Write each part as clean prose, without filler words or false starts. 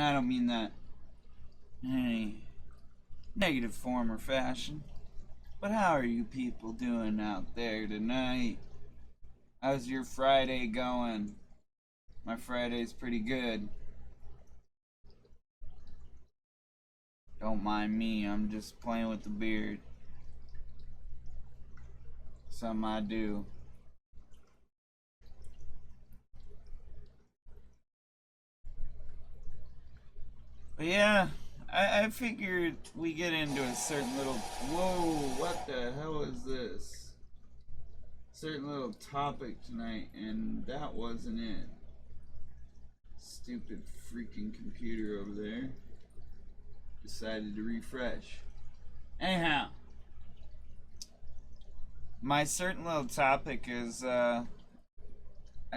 I don't mean that in any negative form or fashion. But how are you people doing out there tonight? How's your Friday going? My Friday's pretty good. Don't mind me, I'm just playing with the beard. Something I do. But yeah, I figured we get into a certain little... Whoa, what the hell is this? Certain little topic tonight, and that wasn't it. Stupid freaking computer over there decided to refresh. Anyhow, my certain little topic is,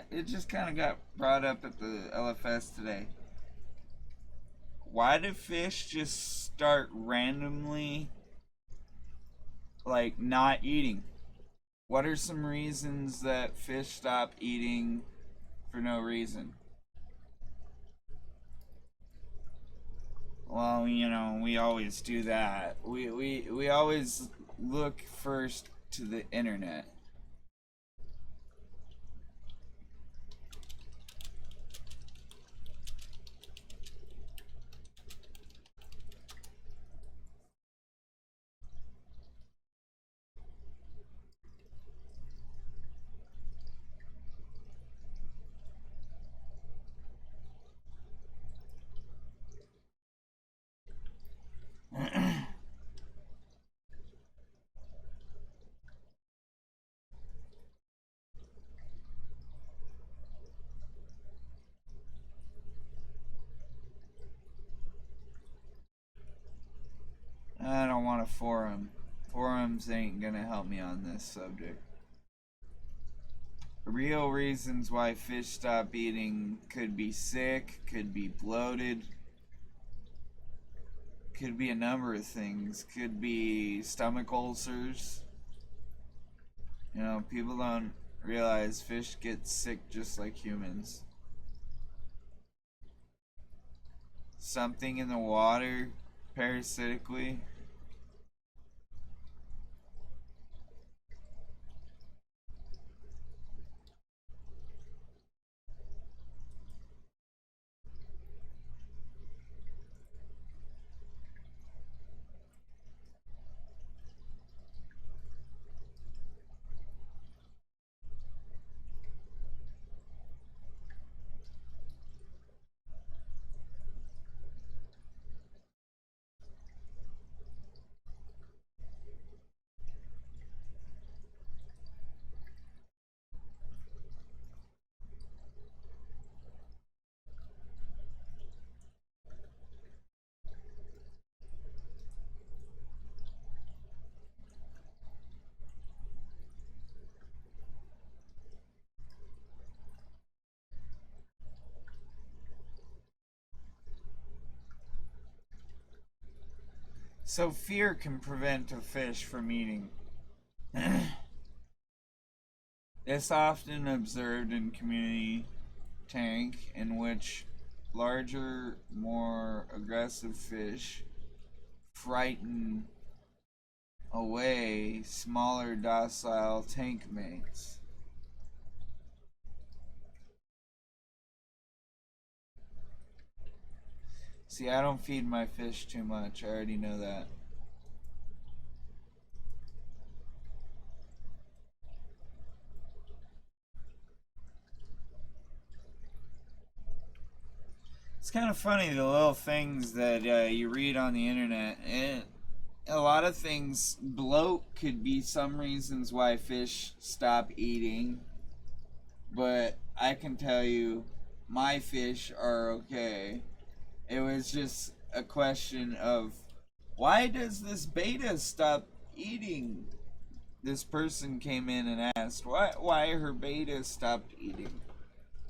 it just kind of got brought up at the LFS today. Why do fish just start randomly, like, not eating? What are some reasons that fish stop eating for no reason? Well, you know, we always do that. We always look first to the internet. I don't want a forum. Forums ain't gonna help me on this subject. Real reasons why fish stop eating could be sick, could be bloated, could be a number of things. Could be stomach ulcers. You know, people don't realize fish get sick just like humans. Something in the water, parasitically. So fear can prevent a fish from eating. It's often observed in community tank in which larger, more aggressive fish frighten away smaller, docile tank mates. See, I don't feed my fish too much. I already know that. It's kind of funny the little things that you read on the internet. A lot of things, bloat could be some reasons why fish stop eating, but I can tell you my fish are okay. It was just a question of why does this beta stop eating? This person came in and asked why her beta stopped eating.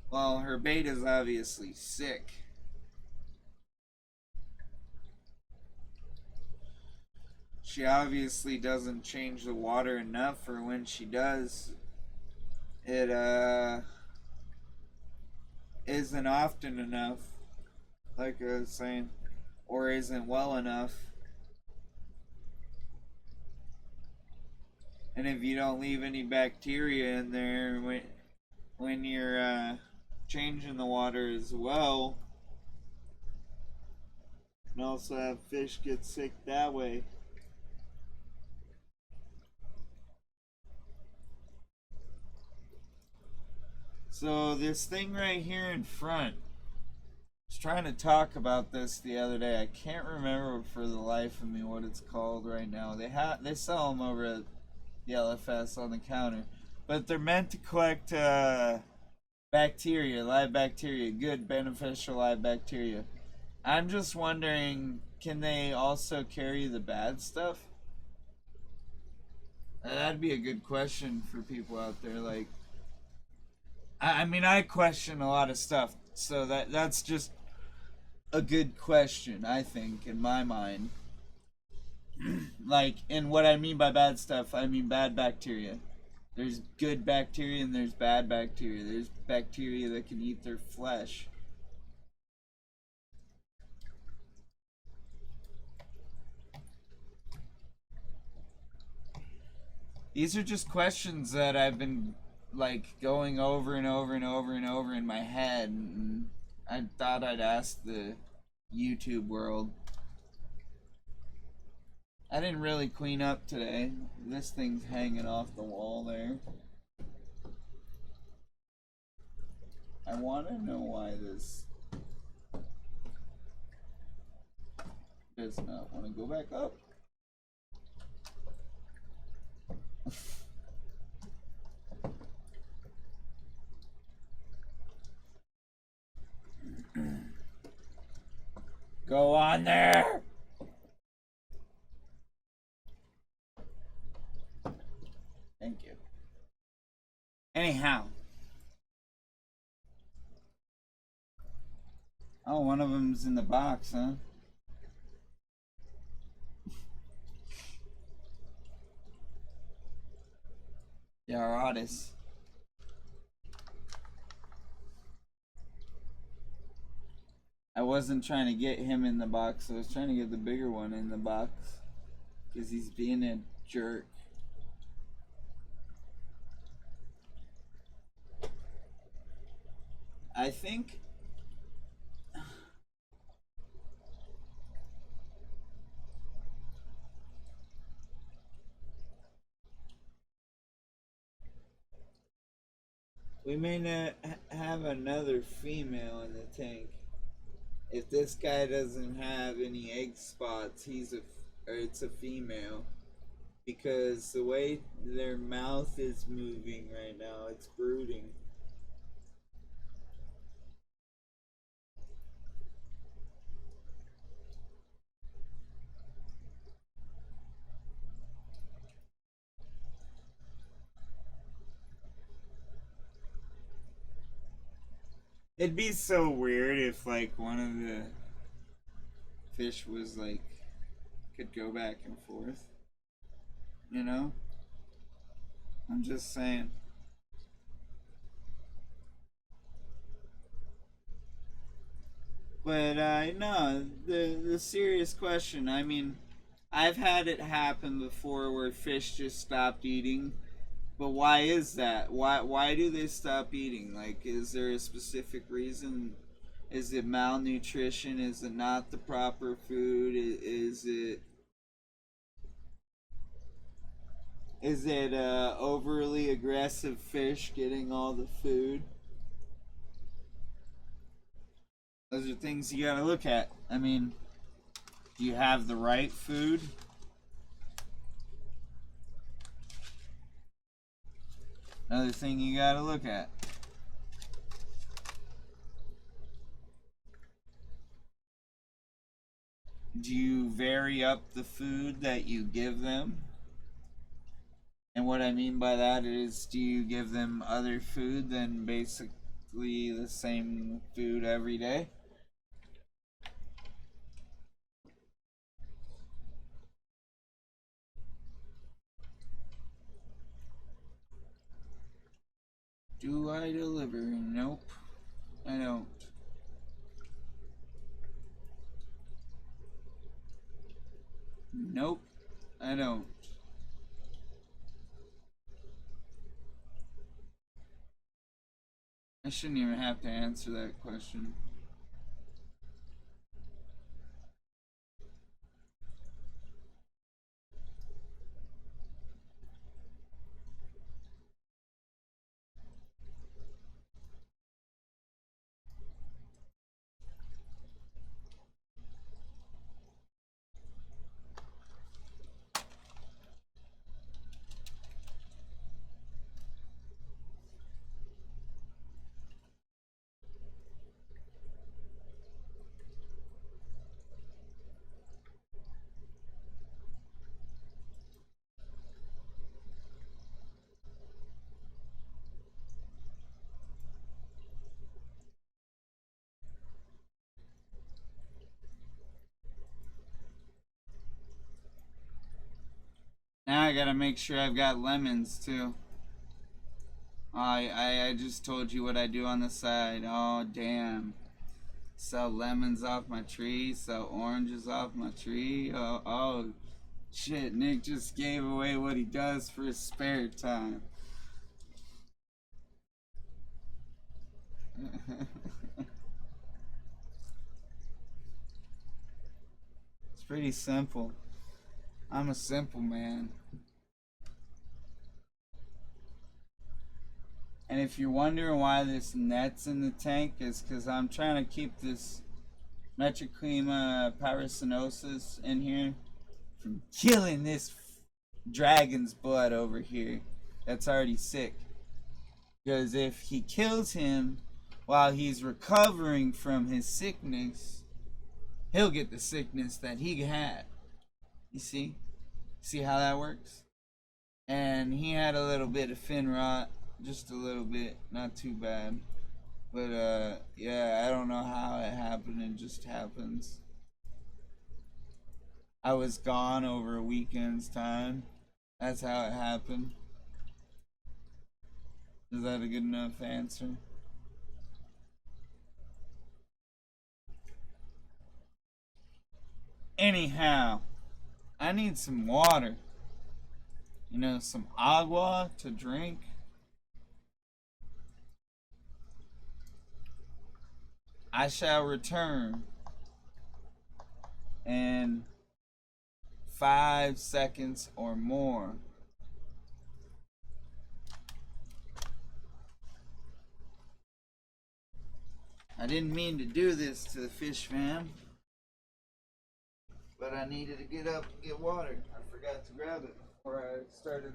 Well, her beta's obviously sick. She obviously doesn't change the water enough, or when she does, it isn't often enough. like I was saying, or isn't well enough. And if you don't leave any bacteria in there when you're changing the water as well, you can also have fish get sick that way. So this thing right here in front, I was trying to talk about this the other day. I can't remember for the life of me what it's called right now. They sell them over at the LFS on the counter, but they're meant to collect bacteria, live bacteria, good beneficial live bacteria. I'm just wondering, can they also carry the bad stuff? That'd be a good question for people out there. Like, I mean, I question a lot of stuff, so that's just a good question, I think, in my mind. Like, and what I mean by bad stuff, I mean bad bacteria. There's good bacteria and there's bad bacteria. There's bacteria that can eat their flesh. These are just questions that I've been like going over and over and over and over in my head, and I thought I'd ask the YouTube world. I didn't really clean up today. This thing's hanging off the wall there. I want to know why this does not want to go back up. Go on there! Thank you. Anyhow. Oh, one of them's in the box, huh? Yeah, our artist. I wasn't trying to get him in the box. I was trying to get the bigger one in the box. Because he's being a jerk. I think... we may not have another female in the tank. If this guy doesn't have any egg spots, it's a female. Because the way their mouth is moving right now, it's brooding. It'd be so weird if like one of the fish was like could go back and forth. You know? I'm just saying. But no, the serious question. I mean, I've had it happen before where fish just stopped eating. But why is that? Why do they stop eating? Like, is there a specific reason? Is it malnutrition? Is it not the proper food? Is it overly aggressive fish getting all the food? Those are things you gotta look at. I mean, do you have the right food? Another thing you gotta look at. Do you vary up the food that you give them? And what I mean by that is, do you give them other food than basically the same food every day? Do I deliver? Nope, I don't. Nope, I don't. I shouldn't even have to answer that question. Now I gotta make sure I've got lemons too. I just told you what I do on the side. Oh, damn. Sell lemons off my tree, sell oranges off my tree. Oh, shit. Nick just gave away what he does for his spare time. It's pretty simple. I'm a simple man. And if you're wondering why this net's in the tank, is because I'm trying to keep this Metriclima paracinosis in here from killing this dragon's blood over here that's already sick. Because if he kills him while he's recovering from his sickness, he'll get the sickness that he had. You see? See how that works? And he had a little bit of fin rot, just a little bit, not too bad. But yeah, I don't know how it happened. It just happens. I was gone over a weekend's time. That's how it happened. Is that a good enough answer? Anyhow, I need some water. You know, some agua to drink. I shall return in 5 seconds or more. I didn't mean to do this to the fish fam, but I needed to get up and get water. I forgot to grab it before I started.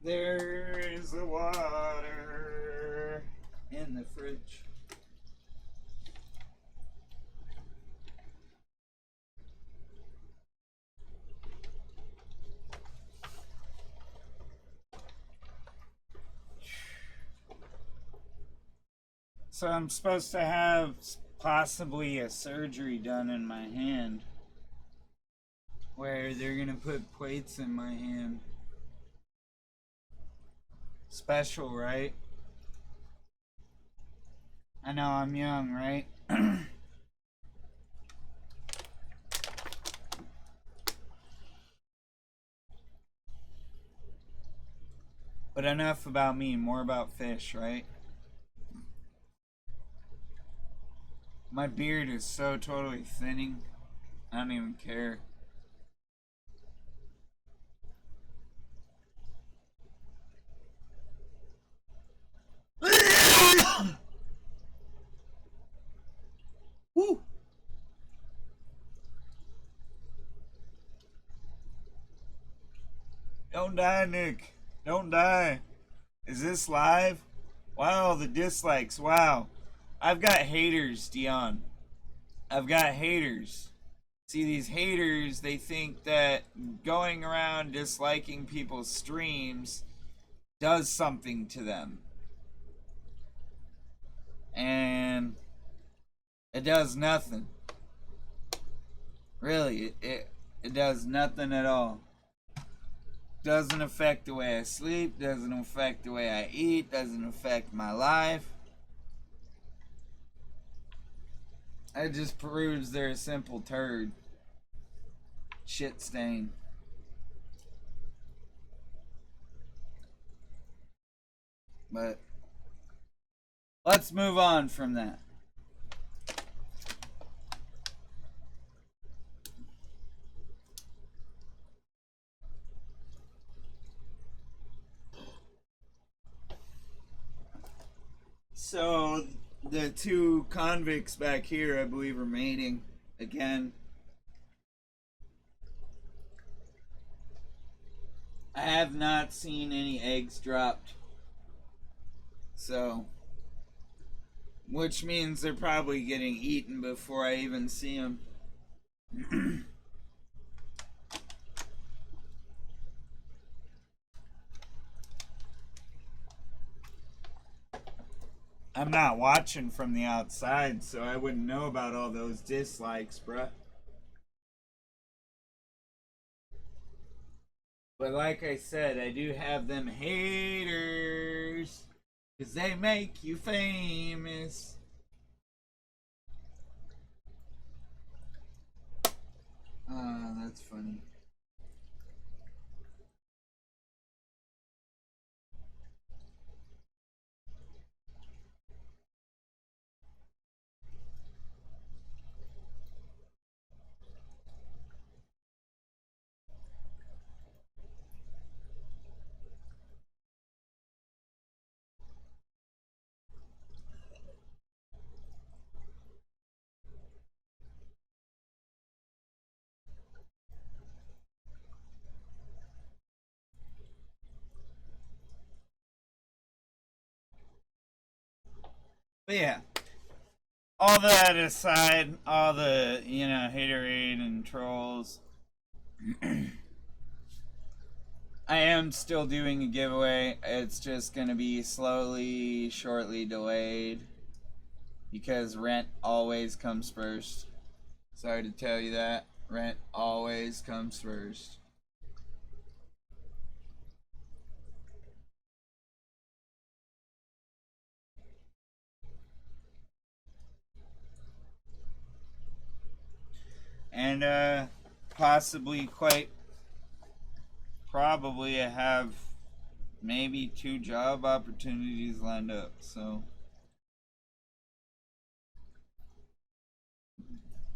There's the water in the fridge. So I'm supposed to have possibly a surgery done in my hand where they're gonna put plates in my hand. Special, right? I know I'm young, right? But enough about me, more about fish, right? My beard is so totally thinning, I don't even care. Don't die, Nick. Don't die. Is this live? Wow, the dislikes. Wow. I've got haters, Dion. I've got haters. See, these haters, they think that going around disliking people's streams does something to them. And it does nothing. Really, it does nothing at all. Doesn't affect the way I sleep, doesn't affect the way I eat, doesn't affect my life. It just proves they're a simple turd. Shit stain. But let's move on from that. So the two convicts back here, I believe, are mating again. I have not seen any eggs dropped. So, which means they're probably getting eaten before I even see them. I'm not watching from the outside, so I wouldn't know about all those dislikes, bruh. But like I said, I do have them haters, 'cause they make you famous. Ah, that's funny. But yeah, all that aside, all the, haterade and trolls, I am still doing a giveaway. It's just going to be slowly, shortly delayed, because rent always comes first. Sorry to tell you that. Rent always comes first. And possibly, quite probably, I have maybe 2 job opportunities lined up. So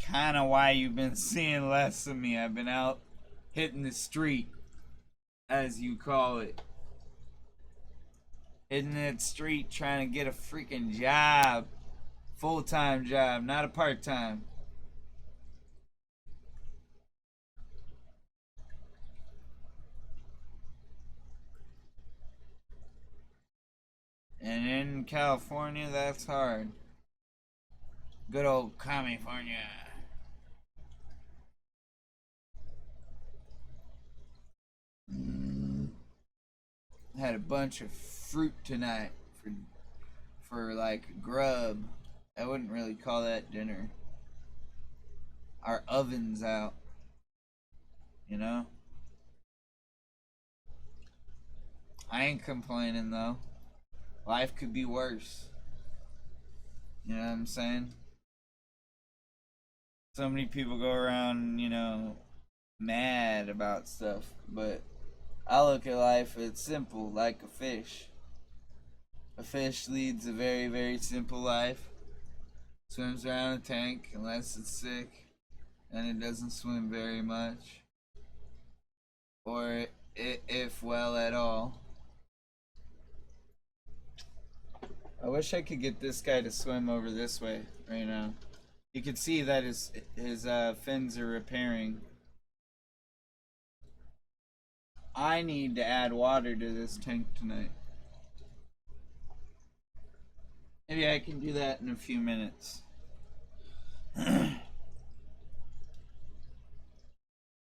kind of why you've been seeing less of me. I've been out hitting the street, as you call it. Hitting that street trying to get a freaking job. Full-time job, not a part-time. And in California, that's hard. Good old California. Had a bunch of fruit tonight for like grub. I wouldn't really call that dinner. Our oven's out, you know? I ain't complaining though. Life could be worse. You know what I'm saying? So many people go around, mad about stuff, but I look at life, it's simple, like a fish. A fish leads a very, very simple life. Swims around a tank unless it's sick, and it doesn't swim very much, or if well at all. I wish I could get this guy to swim over this way right now. You can see that his fins are repairing. I need to add water to this tank tonight. Maybe I can do that in a few minutes.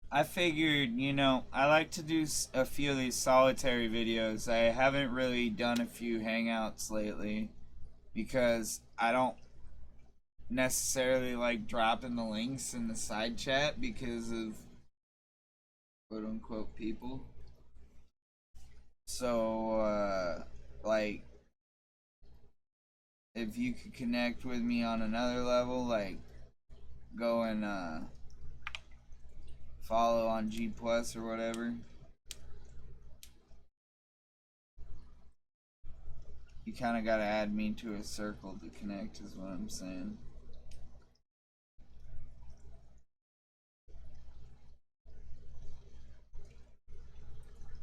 I figured, I like to do a few of these solitary videos. I haven't really done a few hangouts lately because I don't necessarily like dropping the links in the side chat because of quote unquote people. So, like, if you could connect with me on another level, like, go and follow on G Plus or whatever. You kind of got to add me to a circle to connect, is what I'm saying.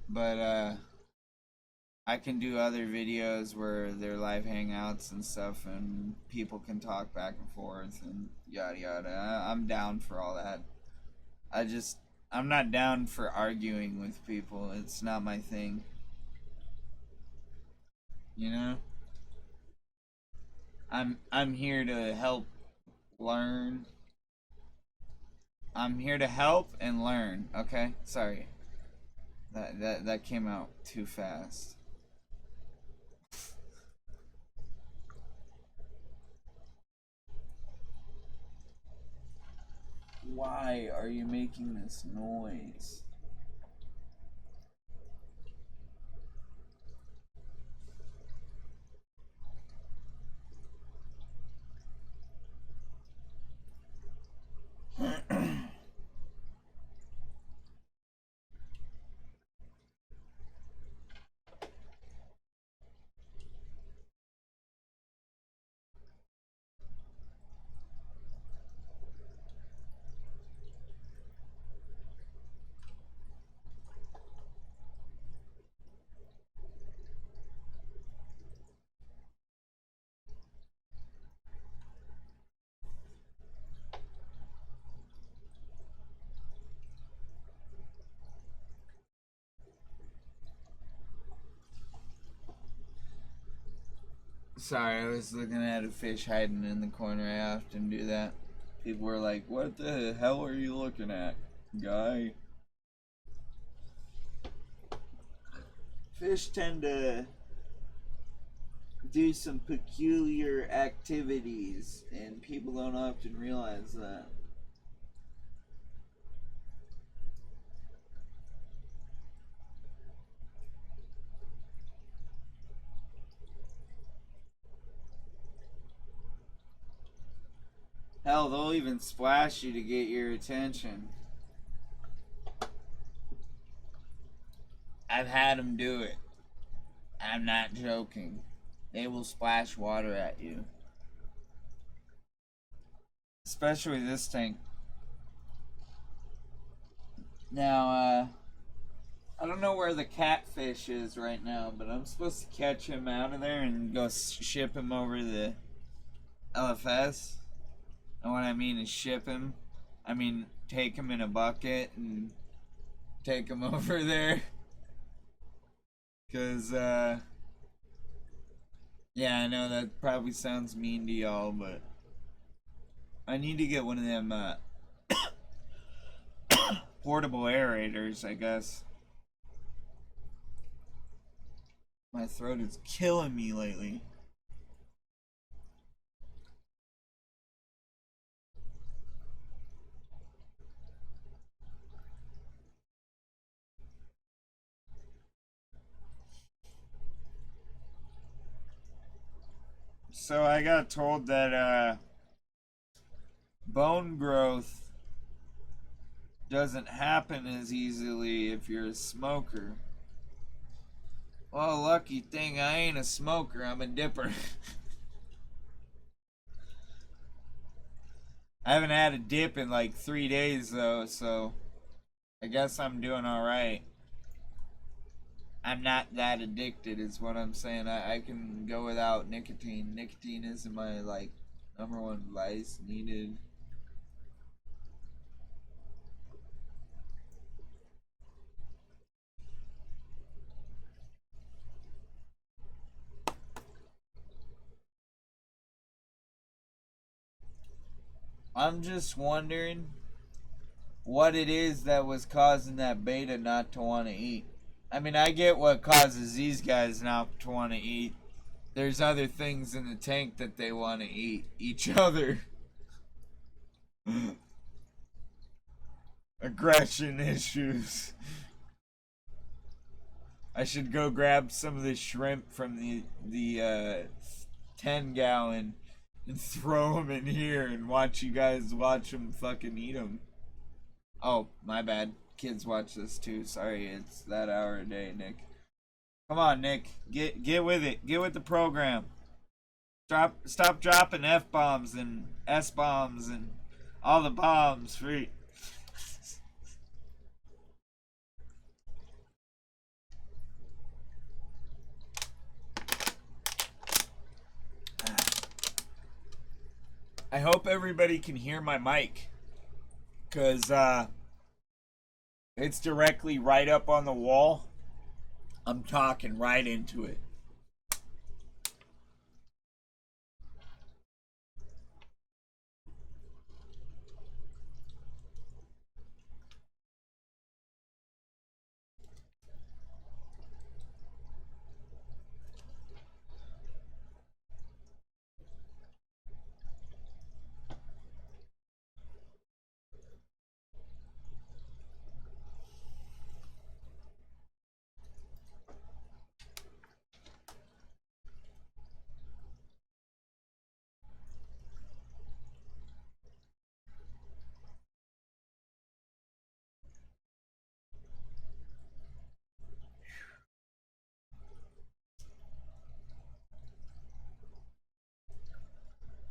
But I can do other videos where they're live hangouts and stuff, and people can talk back and forth and yada yada. I'm down for all that. I'm not down for arguing with people. It's not my thing. You know? I'm here to help learn. I'm here to help and learn, okay? Sorry. That came out too fast. Why are you making this noise? Sorry, I was looking at a fish hiding in the corner. I often do that. People were like, "What the hell are you looking at, guy?" Fish tend to do some peculiar activities, and people don't often realize that. Hell, they'll even splash you to get your attention. I've had them do it. I'm not joking. They will splash water at you. Especially this tank. Now, I don't know where the catfish is right now, but I'm supposed to catch him out of there and go ship him over the LFS. And what I mean is ship him. I mean take him in a bucket and take him over there. Because, yeah, I know that probably sounds mean to y'all, but I need to get one of them portable aerators, I guess. My throat is killing me lately. So I got told that bone growth doesn't happen as easily if you're a smoker. Well, lucky thing I ain't a smoker, I'm a dipper. I haven't had a dip in like 3 days though, so I guess I'm doing alright. I'm not that addicted is what I'm saying. I can go without nicotine. Nicotine isn't my like number one vice needed. I'm just wondering what it is that was causing that beta not to want to eat. I mean, I get what causes these guys not to want to eat. There's other things in the tank that they want to eat. Each other. Aggression issues. I should go grab some of the shrimp from the 10-gallon and throw them in here and watch you guys watch them fucking eat them. Oh, my bad. Kids watch this too. Sorry, it's that hour a day, Nick. Come on, Nick. Get with it. Get with the program. Stop dropping F-bombs and S-bombs and all the bombs free. I hope everybody can hear my mic, because it's directly right up on the wall. I'm talking right into it.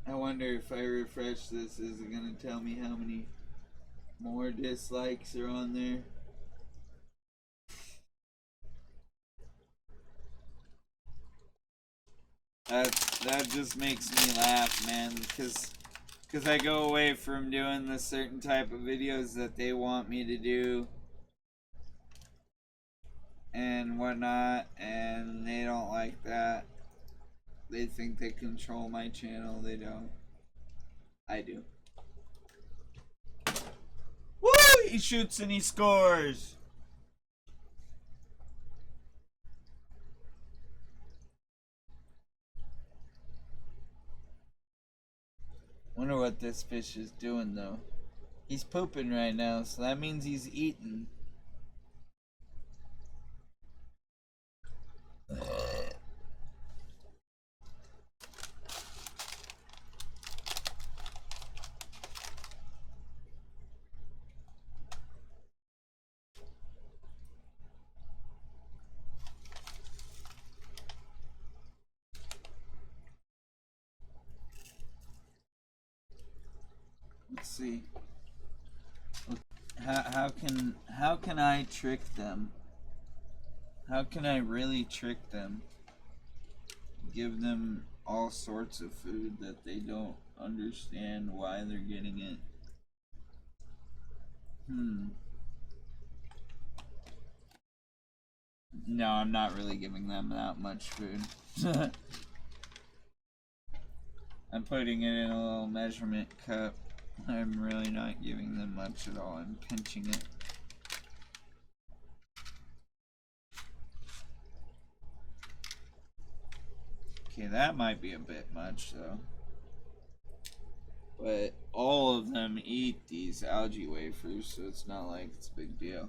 I wonder if I refresh this, is it going to tell me how many more dislikes are on there? That just makes me laugh, man, because I go away from doing the certain type of videos that they want me to do and whatnot, and they don't like that. They think they control my channel. They don't. I do. Woo! He shoots and he scores! Wonder what this fish is doing, though. He's pooping right now, so that means he's eating. Let's see. How can I trick them? How can I really trick them? Give them all sorts of food that they don't understand why they're getting it. No, I'm not really giving them that much food. I'm putting it in a little measurement cup. I'm really not giving them much at all. I'm pinching it. Okay, that might be a bit much though. But all of them eat these algae wafers, so it's not like it's a big deal.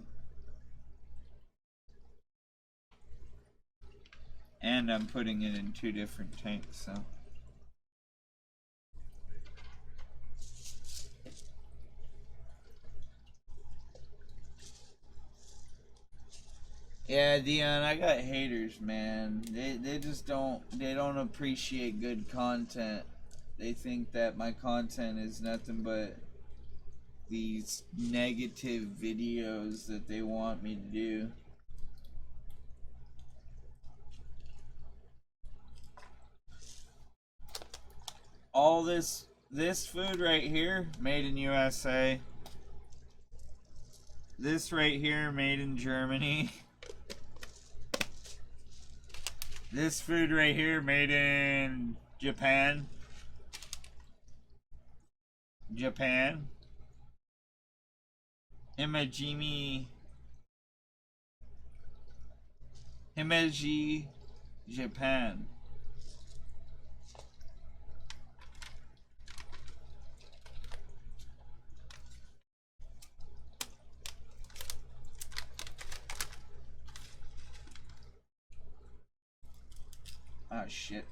And I'm putting it in 2 different tanks, so. Yeah, Dion, I got haters, man. They just don't appreciate good content. They think that my content is nothing but these negative videos that they want me to do. All this food right here, made in USA. This right here, made in Germany. This food right here, made in Japan. Japan. Himejimi. Himeji, Japan. Oh shit.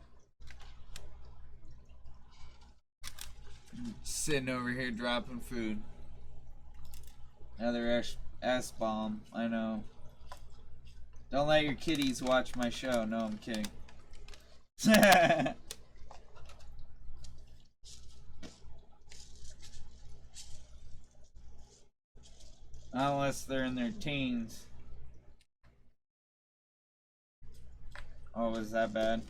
Sitting over here dropping food. Another S-bomb. I know. Don't let your kitties watch my show. No, I'm kidding. Unless they're in their teens. Oh, was that bad?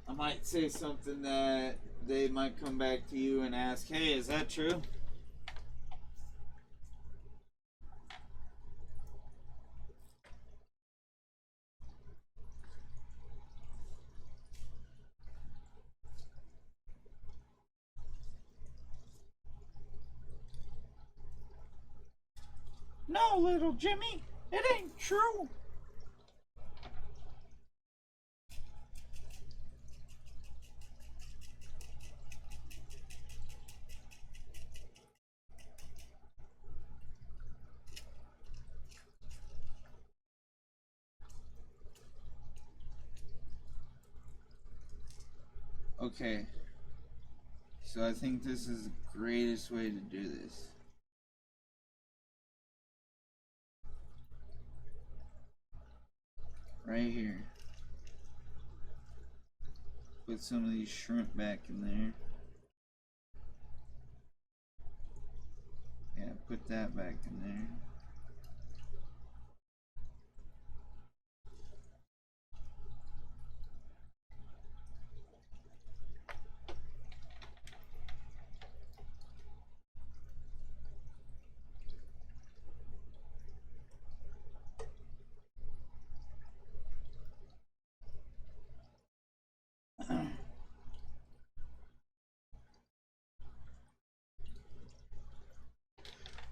I might say something that they might come back to you and ask, hey, is that true? No, little Jimmy, it ain't true. Okay, so I think this is the greatest way to do this. Right here. Put some of these shrimp back in there. Yeah, put that back in there.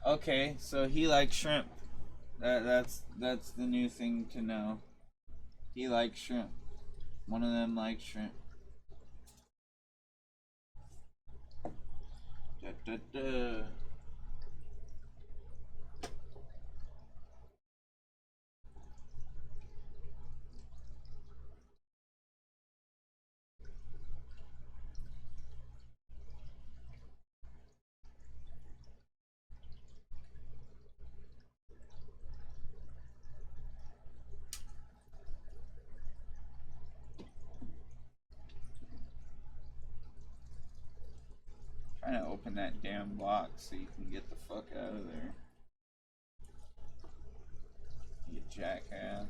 Okay, so he likes shrimp. That's the new thing to know. He likes shrimp. One of them likes shrimp. Da, da, da. Trying to open that damn box so you can get the fuck out of there. You jackass.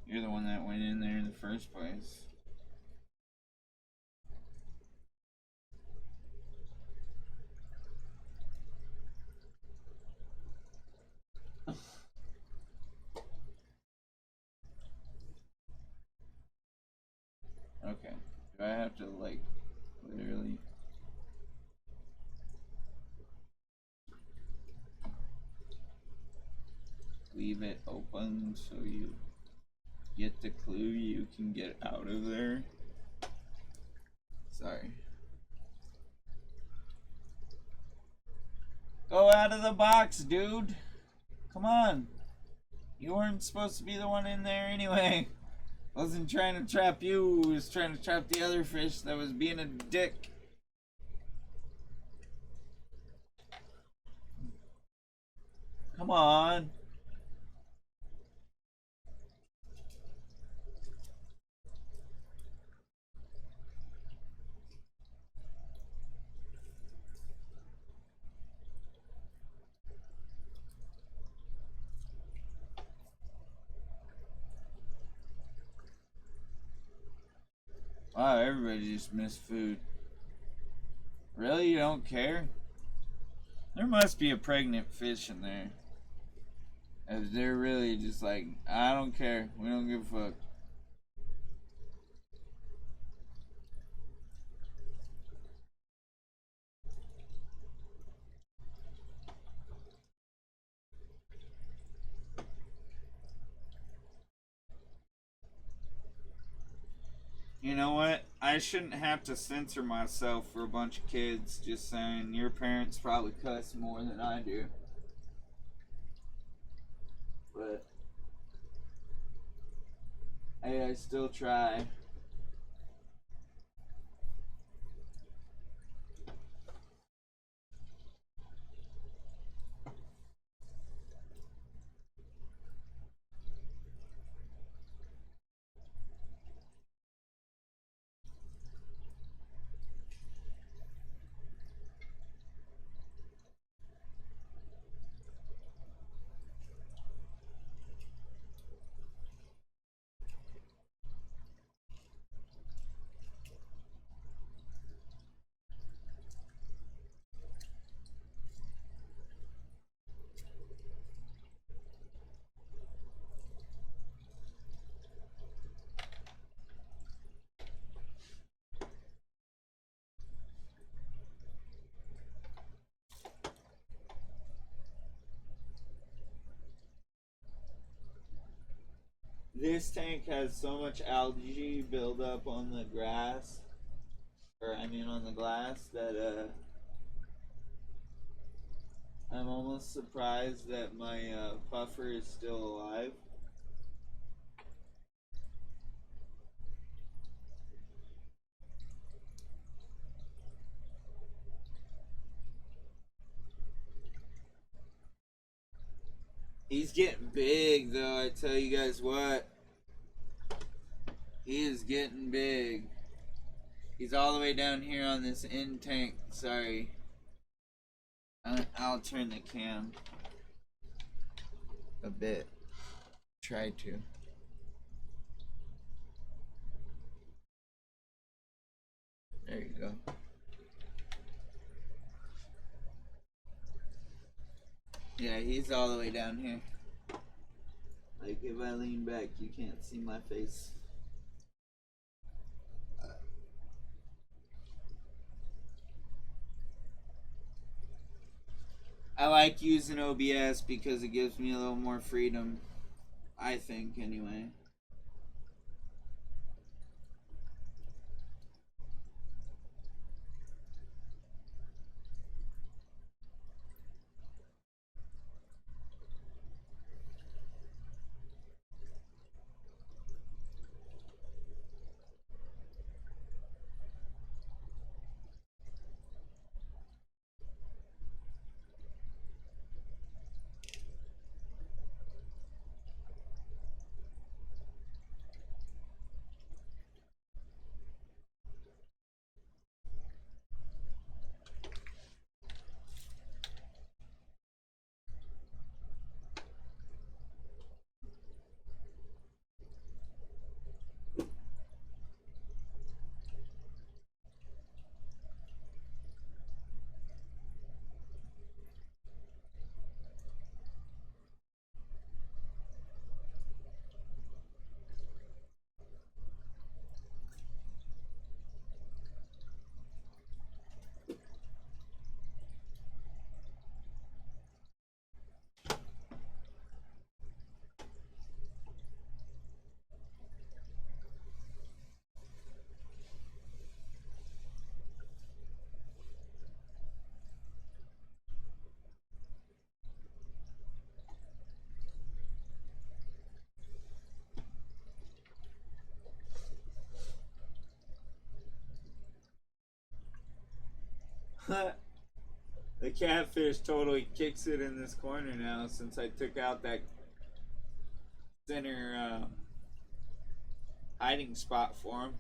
You're the one that went in there in the first place. Okay. Do I have to, like, literally... leave it open so you get the clue you can get out of there? Sorry. Go out of the box, dude. Come on. You weren't supposed to be the one in there anyway. Wasn't trying to trap you. Was trying to trap the other fish that was being a dick. Come on. Wow, everybody just missed food. Really? You don't care? There must be a pregnant fish in there. If they're really just like, I don't care, we don't give a fuck. You know what? I shouldn't have to censor myself for a bunch of kids just saying your parents probably cuss more than I do. But hey, I still try. This tank has so much algae buildup on the grass, or I mean on the glass, that I'm almost surprised that my puffer is still alive. He's getting big though, I tell you guys what. He is getting big. He's all the way down here on this end tank. Sorry. I'll turn the cam a bit. Try to. There you go. Yeah, he's all the way down here. Like if I lean back, you can't see my face. I like using OBS because it gives me a little more freedom. I think, anyway. The catfish totally kicks it in this corner now since I took out that center hiding spot for him.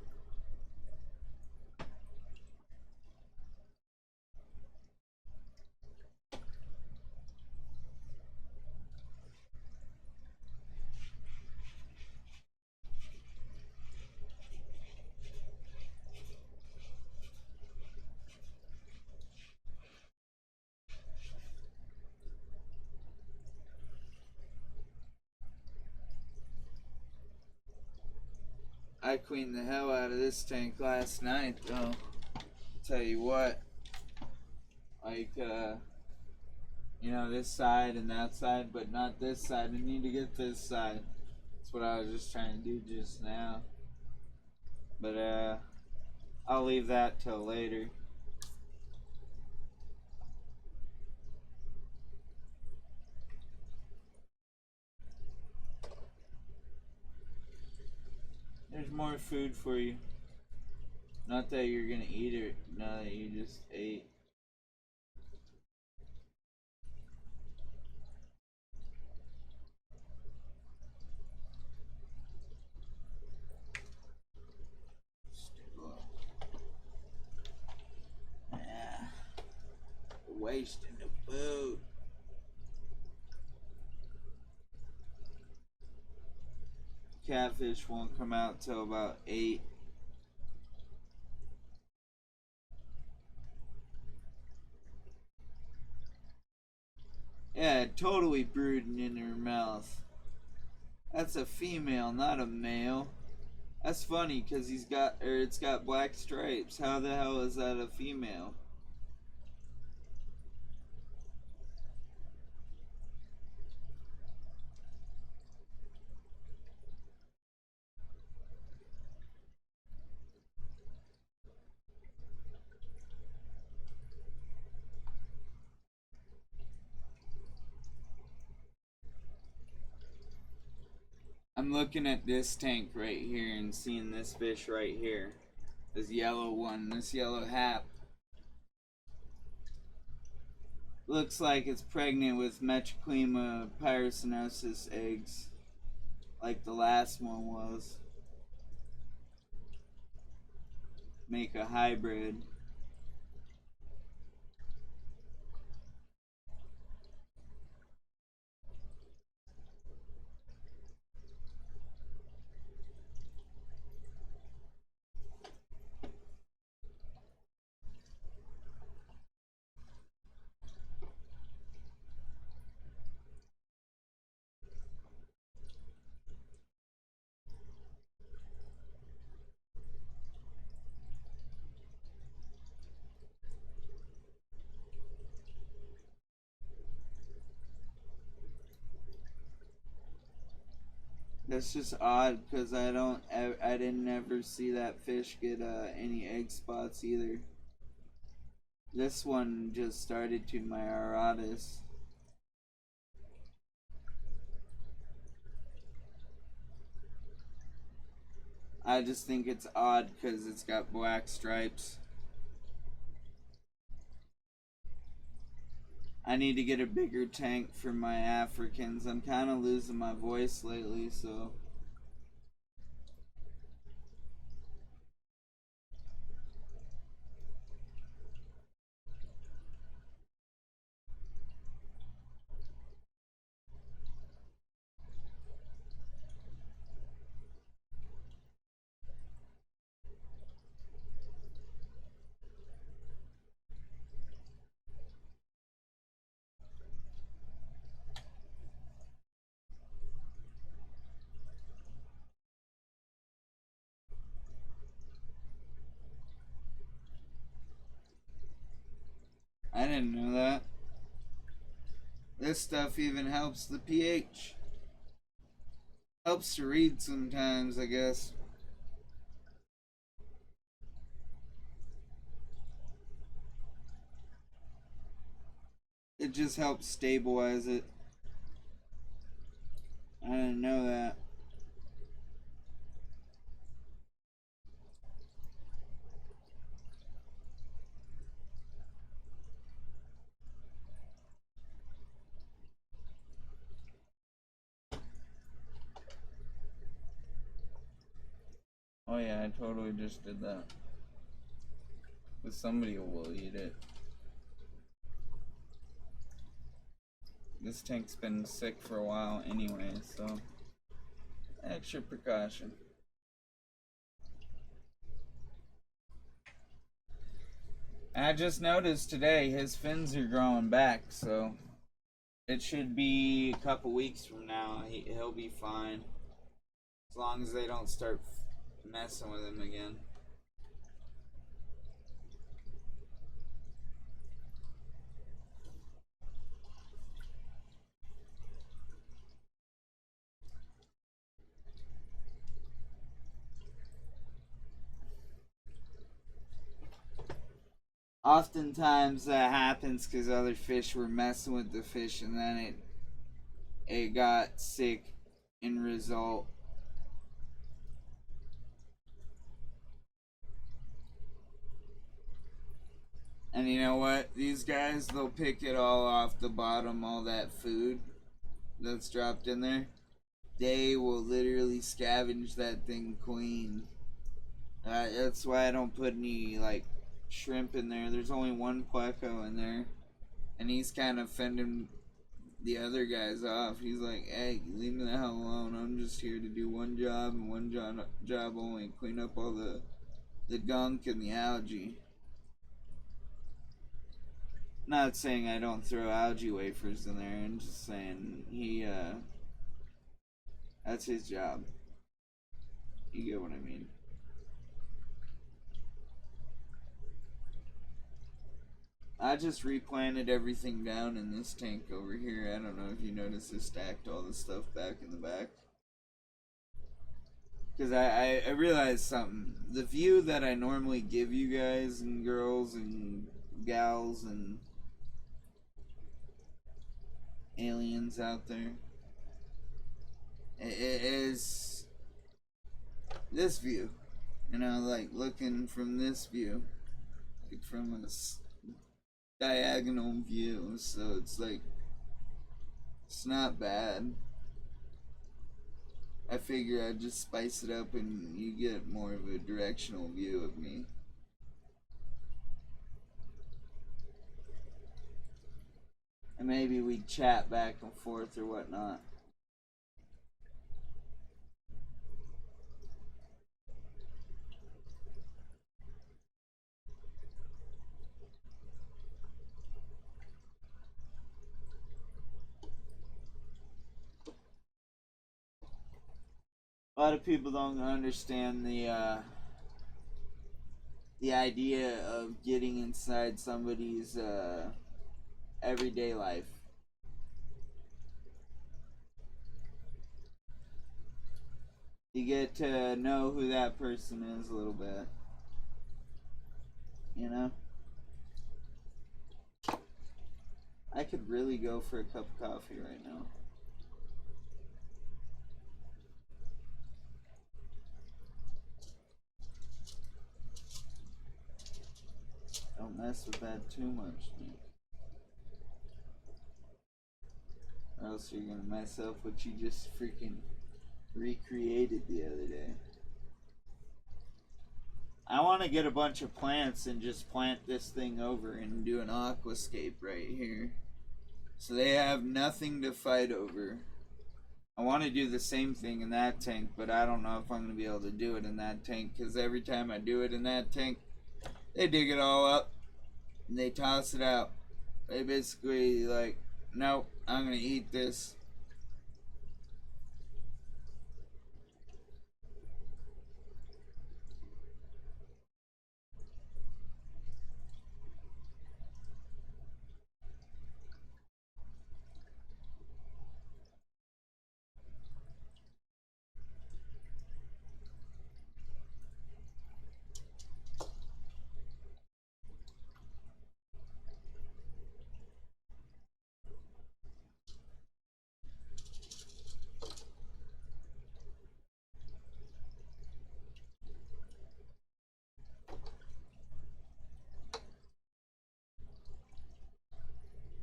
I cleaned the hell out of this tank last night, though. Tell you what, like, you know, this side and that side, but not this side. I need to get this side. That's what I was just trying to do just now. But, I'll leave that till later. There's more food for you. Not that you're gonna eat it, no, that you just ate. Yeah. Wasting the food. Catfish won't come out till about 8. Yeah, totally brooding in her mouth. That's a female, not a male. That's funny because it's got black stripes. How the hell is that a female? I'm looking at this tank right here and seeing this fish right here. This yellow one, this yellow hap. Looks like it's pregnant with Metriclima pyrocynosis eggs. Like the last one was. Make a hybrid. That's just odd because I didn't ever see that fish get any egg spots either. This one just started to my Aratus. I just think it's odd because it's got black stripes. I need to get a bigger tank for my Africans. I'm kind of losing my voice lately, so. I didn't know that. This stuff even helps the pH. Helps to read sometimes, I guess. It just helps stabilize it. I didn't know that. Oh yeah, I totally just did that. But somebody will eat it. This tank's been sick for a while anyway, so extra precaution. I just noticed today his fins are growing back, so it should be a couple weeks from now. He'll be fine. As long as they don't start messing with him again. Oftentimes that happens because other fish were messing with the fish, and then it got sick in result. And you know what? These guys, they'll pick it all off the bottom, all that food that's dropped in there. They will literally scavenge that thing clean. That's why I don't put any, like, shrimp in there. There's only one pleco in there. And he's kind of fending the other guys off. He's like, hey, leave me the hell alone. I'm just here to do one job and one job only. Clean up all the gunk and the algae. Not saying I don't throw algae wafers in there. I'm just saying that's his job. You get what I mean. I just replanted everything down in this tank over here. I don't know if you noticed, I stacked all the stuff back in the back. Because I realized something. The view that I normally give you guys and girls and gals and aliens out there, it is this view. You know, like looking from this view. Like from a diagonal view. So it's like, it's not bad. I figure I'd just spice it up and you get more of a directional view of me. And maybe we'd chat back and forth or whatnot. A lot of people don't understand the idea of getting inside somebody's everyday life. You get to know who that person is a little bit. You know? I could really go for a cup of coffee right now. Don't mess with that too much, man. Or else you're gonna mess up what you just freaking recreated the other day. I want to get a bunch of plants and just plant this thing over and do an aquascape right here. So they have nothing to fight over. I want to do the same thing in that tank, but I don't know if I'm going to be able to do it in that tank, because every time I do it in that tank, they dig it all up and they toss it out. They basically like, nope, I'm going to eat this.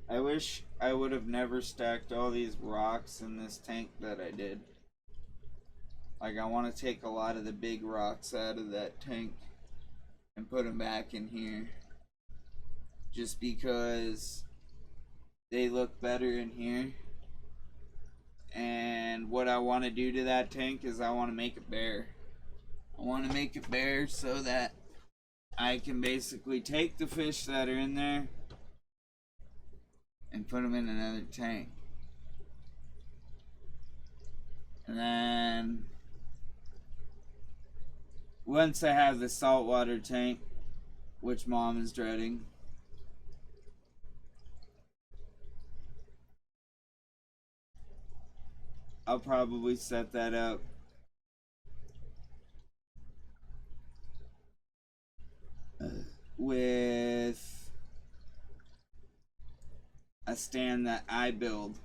I wish I would have never stacked all these rocks in this tank that I did. Like, I want to take a lot of the big rocks out of that tank and put them back in here. Just because they look better in here. And what I want to do to that tank is I want to make it bare. I want to make it bare so that I can basically take the fish that are in there and put them in another tank. And then Once I have the saltwater tank, which Mom is dreading, I'll probably set that up with a stand that I build.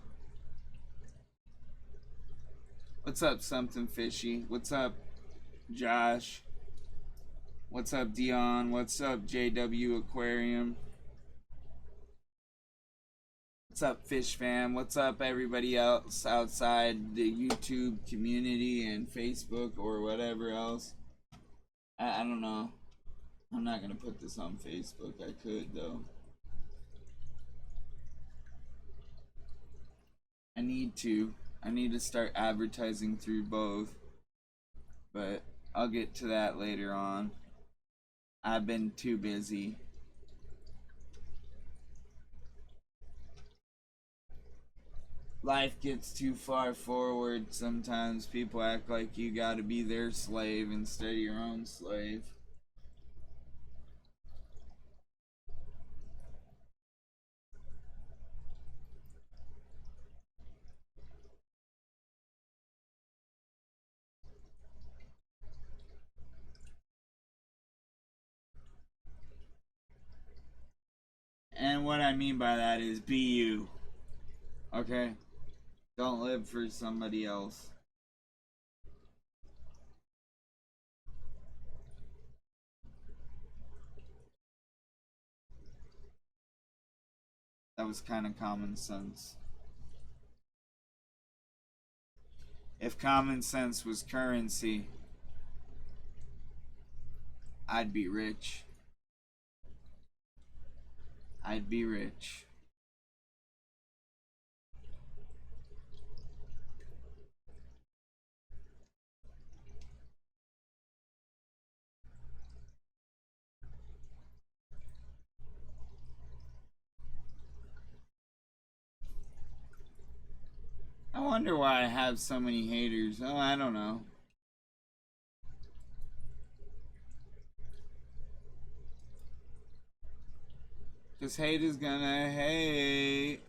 What's up, Something Fishy? What's up, Josh? What's up, Dion? What's up, JW Aquarium? What's up, Fish Fam? What's up, everybody else outside the YouTube community and Facebook or whatever else? I don't know. I'm not gonna put this on Facebook. I could though. I need to. I need to start advertising through both. But I'll get to that later on. I've been too busy. Life gets too far forward. Sometimes people act like you gotta be their slave instead of your own slave. And what I mean by that is be you. Okay? Don't live for somebody else. That was kind of common sense. If common sense was currency, I'd be rich. I'd be rich. I wonder why I have so many haters. Oh, I don't know. Cause hate is gonna hate.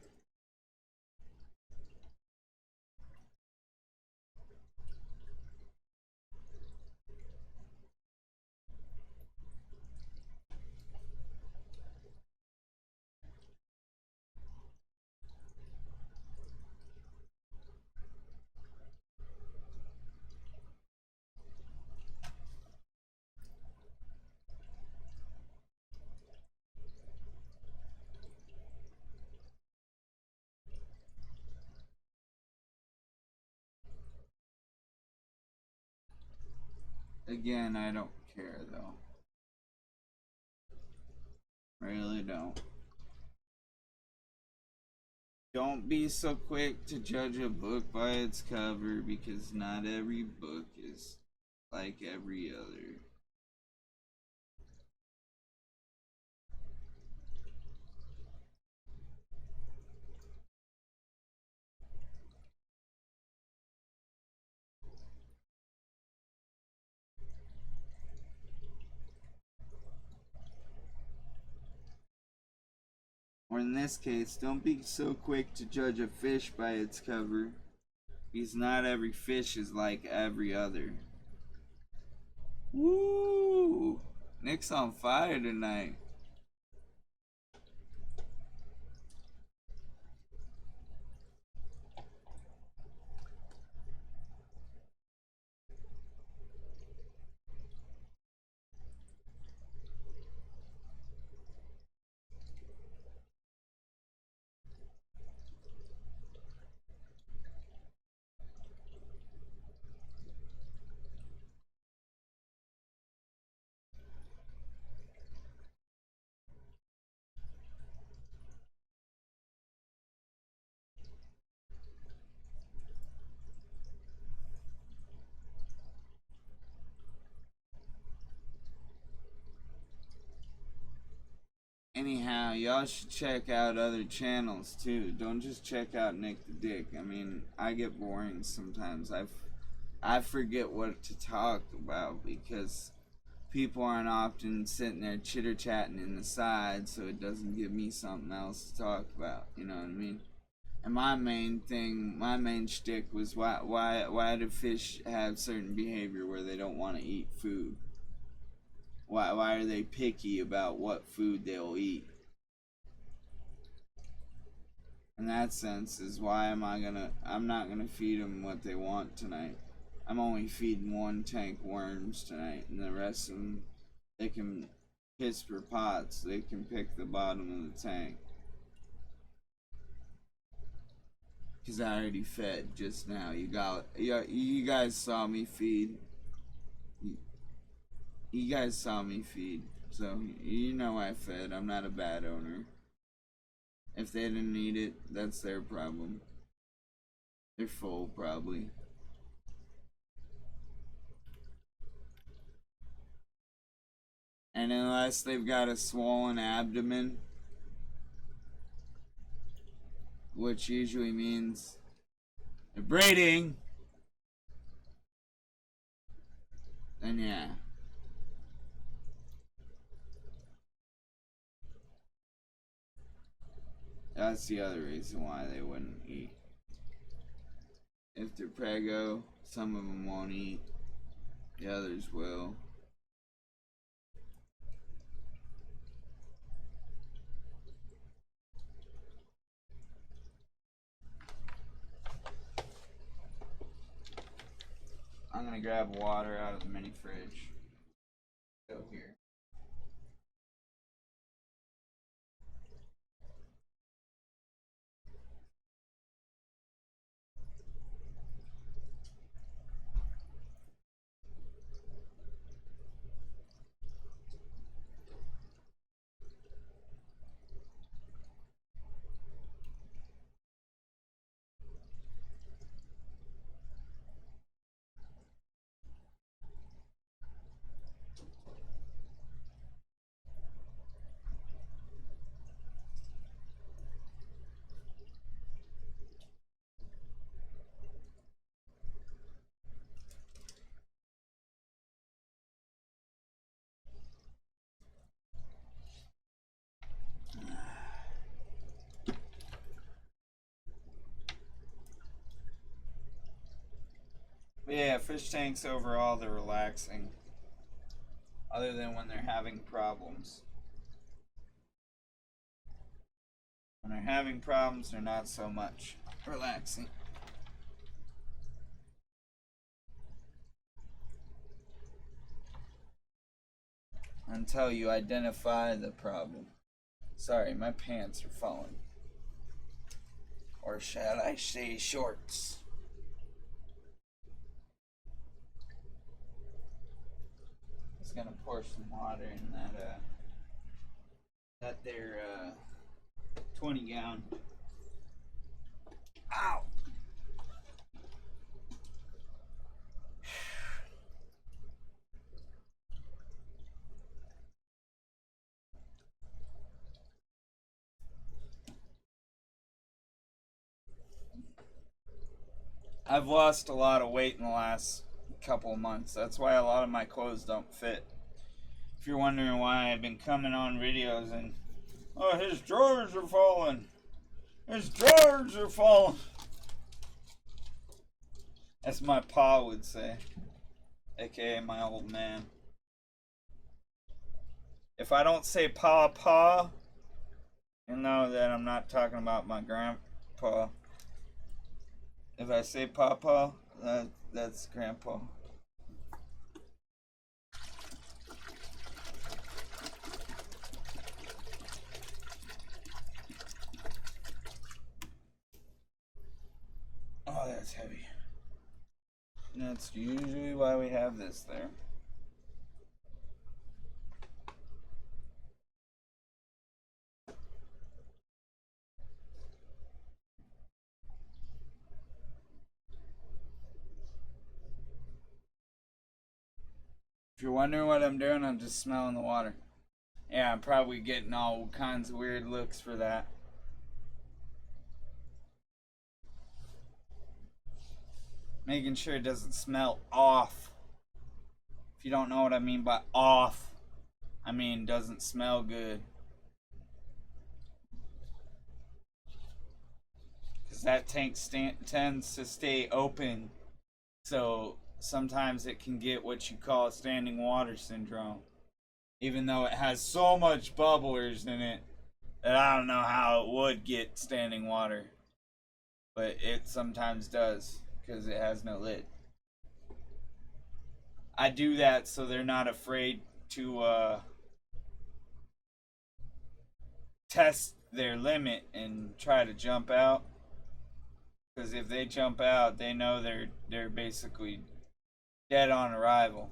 Again, I don't care though. Really don't. Don't be so quick to judge a book by its cover because not every book is like every other. Or in this case, don't be so quick to judge a fish by its cover because not every fish is like every other. Woo! Nick's on fire tonight. Anyhow, y'all should check out other channels too. Don't just check out Nick the Dick. I mean, I get boring sometimes. I forget what to talk about because people aren't often sitting there chitter chatting in the side, so it doesn't give me something else to talk about. You know what I mean? And my main shtick was why do fish have certain behavior where they don't want to eat food? Why are they picky about what food they'll eat? In that sense, is why I'm not gonna feed them what they want tonight. I'm only feeding one tank worms tonight, and the rest of them, they can piss for pots. They can pick the bottom of the tank. Cause I already fed just now. You guys saw me feed. You guys saw me feed, so you know I fed. I'm not a bad owner. If they didn't eat it, that's their problem. They're full, probably. And unless they've got a swollen abdomen, which usually means they're breeding, then yeah. That's the other reason why they wouldn't eat. If they're prego, some of them won't eat, the others will. I'm gonna grab water out of the mini fridge. Go here. But yeah, fish tanks overall, they're relaxing. Other than when they're having problems. When they're having problems, they're not so much relaxing. Until you identify the problem. Sorry, my pants are falling. Or shall I say shorts? I was gonna pour some water in that there 20 gallon. Ow! I've lost a lot of weight in the last couple of months. That's why a lot of my clothes don't fit. If you're wondering why I've been coming on videos and, oh, his drawers are falling. His drawers are falling. As my pa would say, aka my old man. If I don't say pa, you know that I'm not talking about my grandpa. If I say papa, that's grandpa. Oh, that's heavy. That's usually why we have this there. If you're wondering what I'm doing, I'm just smelling the water. Yeah, I'm probably getting all kinds of weird looks for that. Making sure it doesn't smell off. If you don't know what I mean by off, I mean doesn't smell good. Because that tank tends to stay open, so sometimes it can get what you call standing water syndrome. Even though it has so much bubblers in it that I don't know how it would get standing water. But it sometimes does because it has no lid. I do that so they're not afraid to test their limit and try to jump out. Because if they jump out, they know they're basically dead on arrival,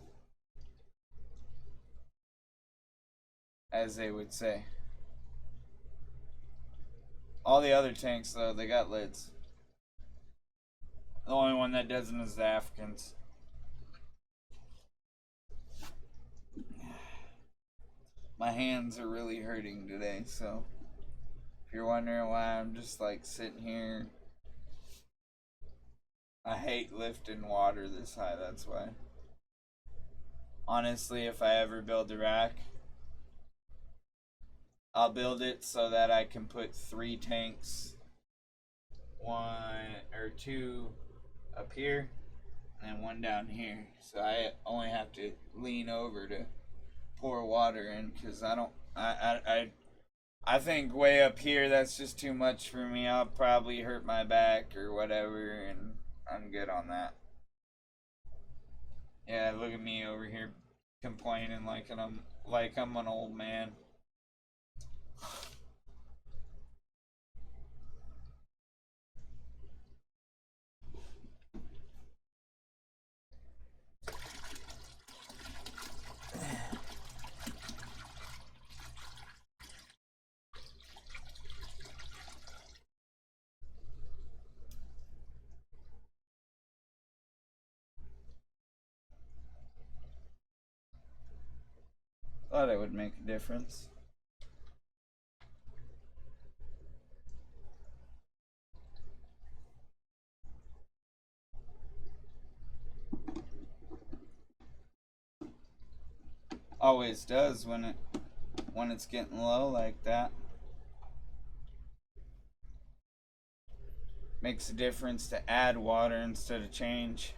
as they would say. All the other tanks, though, they got lids. The only one that doesn't is the Africans. My hands are really hurting today, so if you're wondering why I'm just like sitting here, I hate lifting water this high, that's why. Honestly, if I ever build a rack, I'll build it so that I can put 3 tanks, 1 or 2 up here, and 1 down here. So I only have to lean over to pour water in, because I think way up here that's just too much for me. I'll probably hurt my back or whatever, and I'm good on that. Yeah, look at me over here complaining like I'm an old man. Thought it would make a difference. Always does when it's getting low like that. Makes a difference to add water instead of change.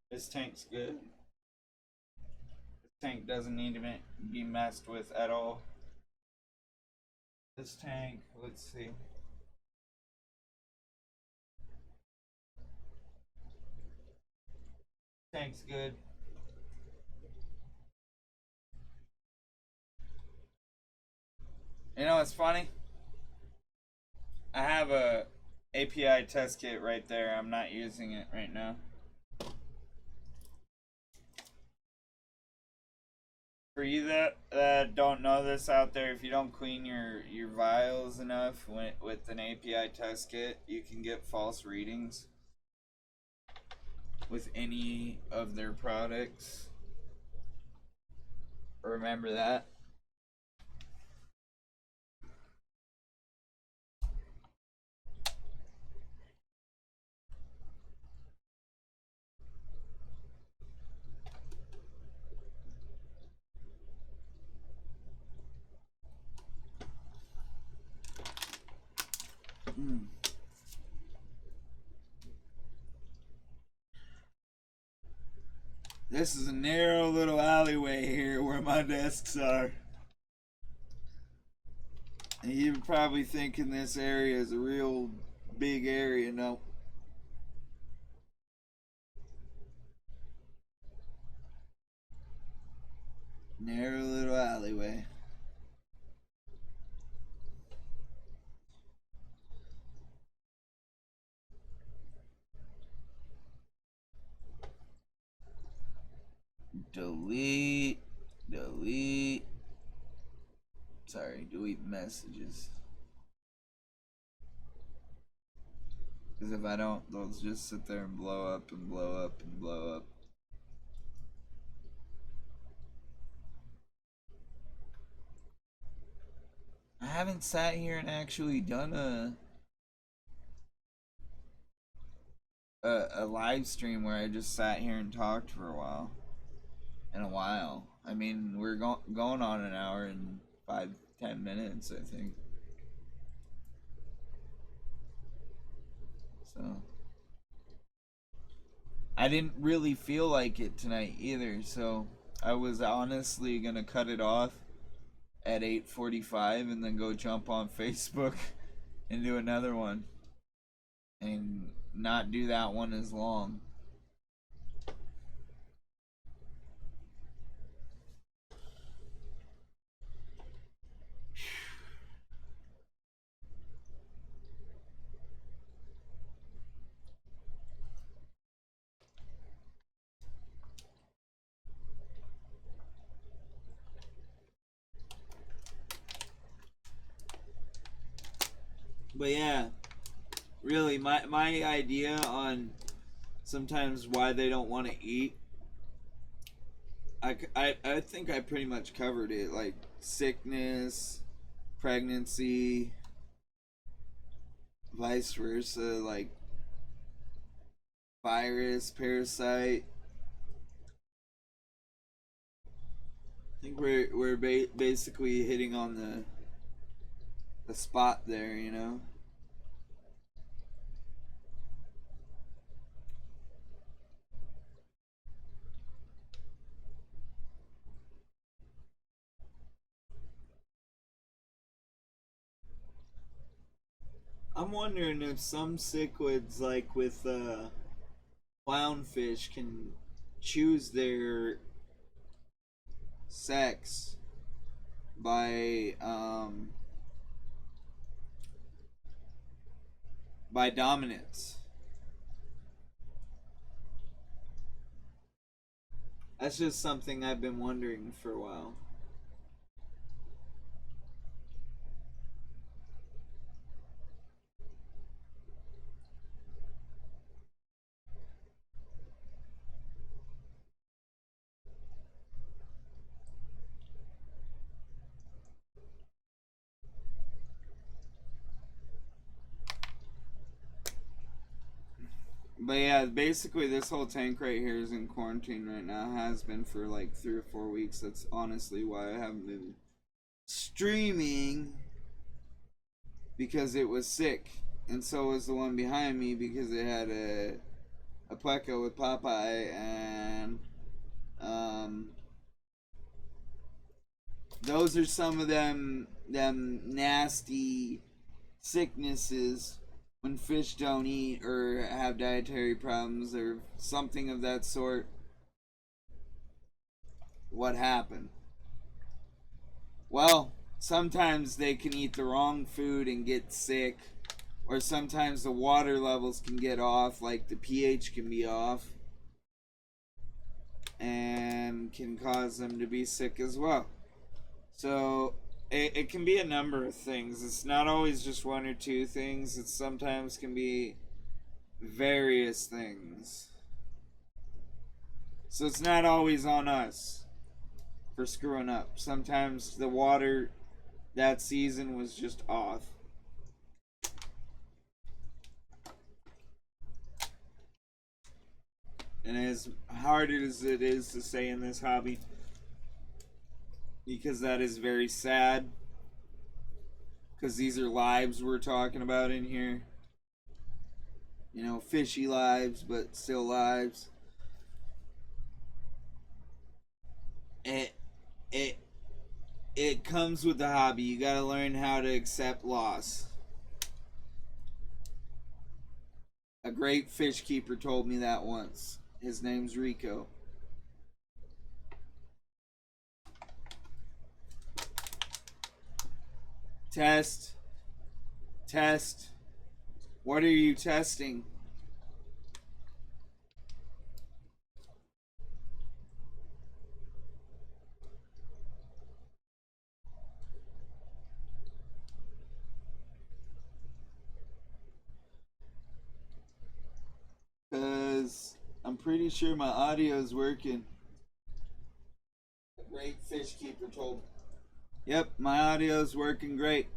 This tank's good. This tank doesn't need to be messed with at all. This tank, let's see. Tank's good. You know what's funny? I have a API test kit right there. I'm not using it right now. For you that don't know this out there, if you don't clean your vials enough with an API test kit, you can get false readings with any of their products. Remember that. This is a narrow little alleyway here where my desks are. And you're probably thinking this area is a real big area. No. Narrow little alleyway. Delete. Delete. Sorry, delete messages. Because if I don't, they'll just sit there and blow up and blow up and blow up. I haven't sat here and actually done a live stream where I just sat here and talked for a while. In a while. I mean, we're going on an hour and 5-10 minutes, I think. So I didn't really feel like it tonight either, so I was honestly gonna cut it off at 8:45 and then go jump on Facebook and do another one and not do that one as long. But yeah, really, my idea on sometimes why they don't want to eat, I think I pretty much covered it. Like sickness, pregnancy, vice versa, like virus, parasite. I think we're basically hitting on the spot there, you know. I'm wondering if some cichlids, like with clownfish, can choose their sex by dominance. That's just something I've been wondering for a while. But yeah, basically this whole tank right here is in quarantine right now. Has been for like 3 or 4 weeks. That's honestly why I haven't been streaming, because it was sick, and so was the one behind me because it had a pleco with Popeye, and those are some of them nasty sicknesses when fish don't eat or have dietary problems or something of that sort. What happened? Well, sometimes they can eat the wrong food and get sick, or sometimes the water levels can get off, like the pH can be off, and can cause them to be sick as well. So it can be a number of things. It's not always just one or two things. It sometimes can be various things. So it's not always on us for screwing up. Sometimes the water that season was just off. And as hard as it is to say in this hobby, because that is very sad, because these are lives we're talking about in here. You know, fishy lives, but still lives. It it it comes with the hobby. You gotta learn how to accept loss. A great fish keeper told me that once. His name's Rico. Test. Test. What are you testing? I'm pretty sure my audio is working. The great fish keeper told me. Yep, my audio is working great.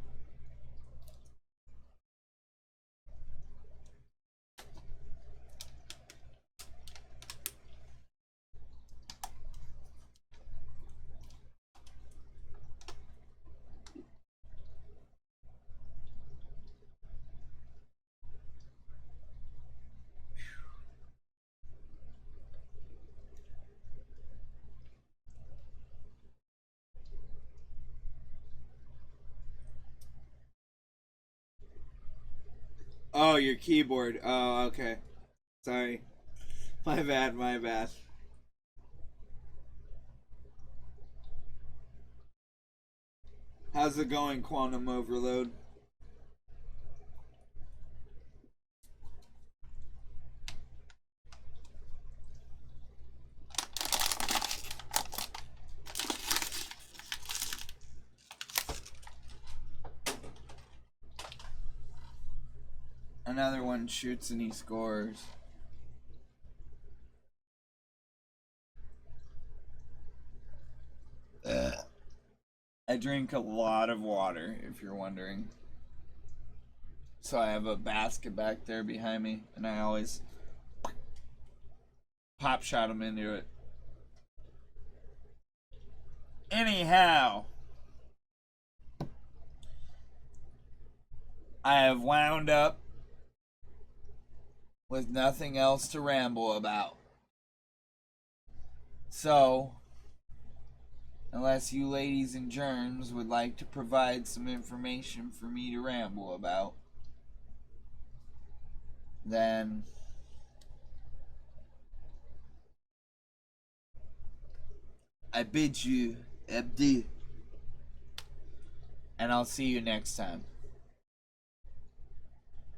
Oh, your keyboard. Oh, okay. Sorry. My bad, my bad. How's it going, Quantum Overload? Another one shoots and he scores. I drink a lot of water, if you're wondering. So I have a basket back there behind me, and I always pop shot them into it. Anyhow, I have wound up with nothing else to ramble about. So, unless you ladies and germs would like to provide some information for me to ramble about, then I bid you adieu. And I'll see you next time.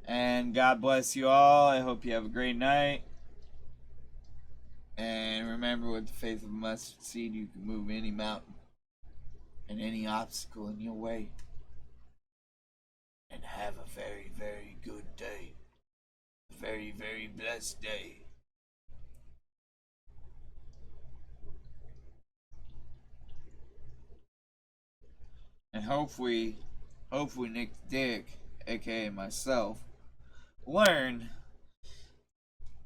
And God bless you all. I hope you have a great night. And remember, with the faith of a mustard seed, you can move any mountain and any obstacle in your way. And have a very, very good day. A very, very blessed day. And hopefully Nick Dick, aka myself, learn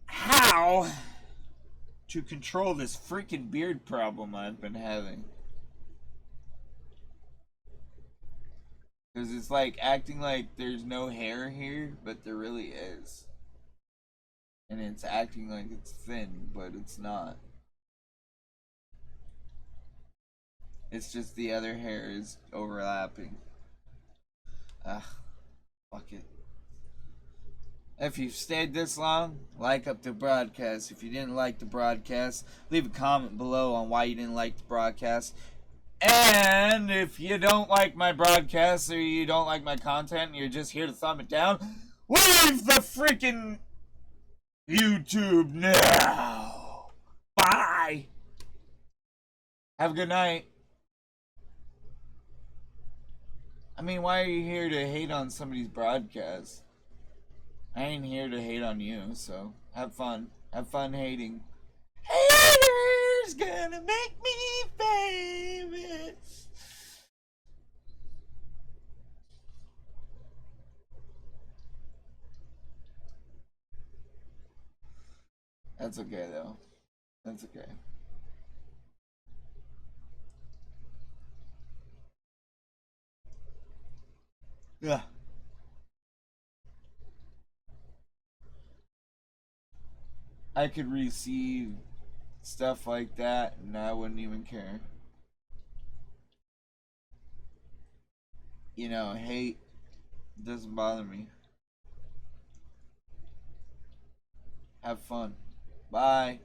how to control this freaking beard problem I've been having. Because it's like acting like there's no hair here, but there really is. And it's acting like it's thin, but it's not. It's just the other hair is overlapping. Fuck it. If you've stayed this long, like up the broadcast. If you didn't like the broadcast, leave a comment below on why you didn't like the broadcast. And if you don't like my broadcast or you don't like my content and you're just here to thumb it down, leave the freaking YouTube now. Bye. Have a good night. I mean, why are you here to hate on somebody's broadcast? I ain't here to hate on you, so have fun. Have fun hating. Haters gonna make me famous. That's okay, though. That's okay. Yeah. I could receive stuff like that and I wouldn't even care. You know, hate doesn't bother me. Have fun. Bye.